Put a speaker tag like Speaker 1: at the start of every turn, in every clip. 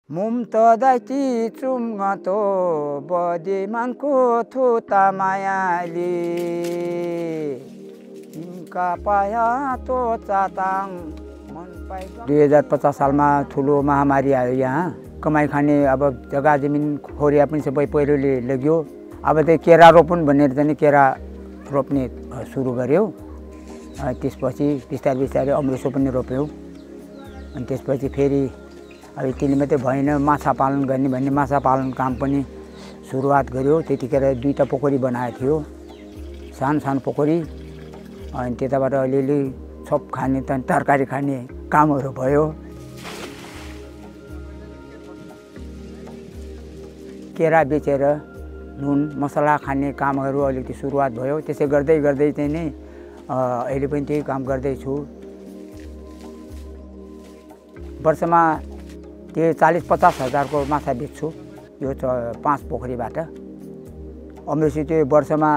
Speaker 1: मुम्तदाइती चुम्गतो बदिमानको थुता मायाली इनका पाया तो चाताङ मन पाइ 2050 सालमा ठुलो महामारी आयो यहाँ कमाइ खाने अब जग्गा जमिन खोरिया पनि सबै पहिरोले लग्यो अब चाहिँ केरा रोपन भनेर चाहिँ केरा रोप्ने सुरु गर्यो त्यसपछि बिस्तारै बिस्तारै अमृतो पनि रोप्यो अनि त्यसपछि फेरि अब त्यसले मात्रै भएन माछा पालन गर्ने भन्ने माछा पालन काम पनि सुरुवात गर्यो त्यतिखेर 2टा पोखरी बनाएको थियो सानो सानो पोखरी अनि त्यताबाट अलिअलि छप खाने तरकारी खाने कामहरू भयो केरा बेचेर नुन मसला खाने कामहरू अलिकति सुरुवात भयो त्यसै गर्दै गर्दै चाहिँ नि अहिले पनि त्यही काम गर्दैछु वर्षमा त्यो 40-50 हजारको माछा बेच्छु यो 5 पोखरीबाट अमृतो त्यो वर्षमा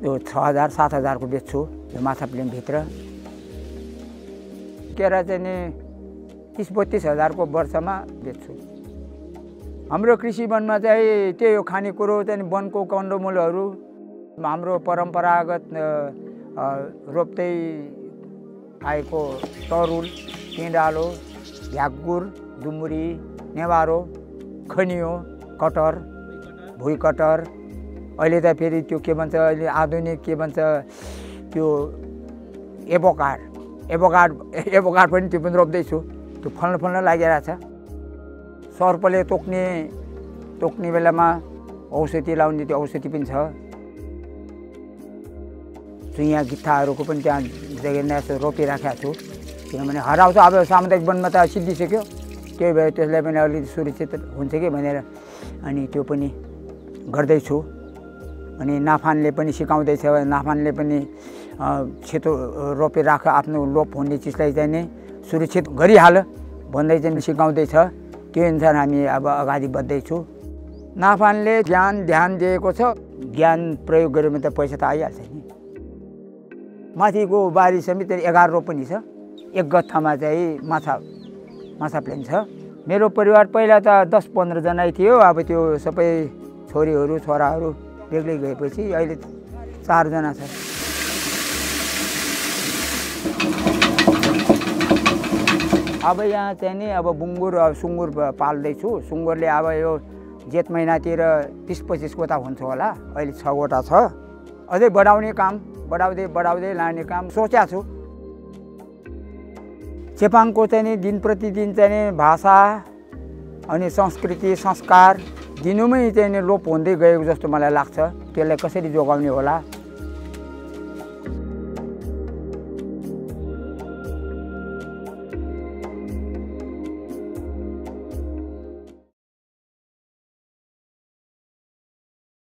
Speaker 1: यो 6,000-7 हजारको बेच्छु यो माछा प्लेनभित्र केरा चाहिँ नि 30-32 हजारको वर्षमा बेच्छु हाम्रो कृषि वनमा चाहिँ त्यही हो खानेकुरो चाहिँ वनको कन्दमूलहरू हाम्रो परम्परागत रोप्दै आएको तरुल पिँडालो भ्यागुर डुम्बुरी नेवारो खनियो कटर भुइँ कटर अहिले त फेरि त्यो के भन्छ अहिले आधुनिक के भन्छ त्यो एभोकाड पनि त्यो पनि रोप्दैछु त्यो फल्न लागिरहेछ सर्पले तोक्ने बेलामा औषधि लाउने त्यो औषधि पनि छ चुइया गित्थाहरूको पनि त्यहाँ जग्गा रोपिराखेको छु किनभने हराउँछ अब सामुदायिक वनमा त सिद्धिसक्यो त्यही भएर त्यसलाई पनि अलिकति सुरक्षित हुन्छ कि भनेर अनि त्यो पनि गर्दैछु अनि नाफानले पनि सिकाउँदैछ नाफानले पनि सेतो रोपिराख आफ्नो लोप हुने चिजलाई चाहिँ नै सुरक्षित गरिहाल भन्दै चाहिँ सिकाउँदैछ त्यो अनुसार हामी अब अगाडि बढ्दैछु नाफानले ध्यान दिएको छ ज्ञान प्रयोग गर्यो भने त पैसा त आइहाल्छ नि माथिको बारी समेत 11 रोपनी छ एक गट्ठामा चाहिँ माछा प्लेन छ मेरो परिवार पहिला त 10-15 जना थियो अब त्यो सबै छोरीहरू छोराहरू बेग्लै गएपछि अहिले 4 जना छ अब यहाँ चाहिँ नि अब सुँगुर पाल्दैछु सुँगुरले अब यो जेठ महिनातिर 20-25 गोटा हुन्छ होला अहिले 6 गोटा छ अझै बढाउने काम बढाउँदै लाने काम सोचेको छु चेपाङको चाहिँ नि दिन प्रतिदिन चाहिँ नि भाषा अनि संस्कृति संस्कार दिनुमै चाहिँ नि लोप हुँदै गएको जस्तो मलाई लाग्छ त्यसलाई कसरी जोगाउने होला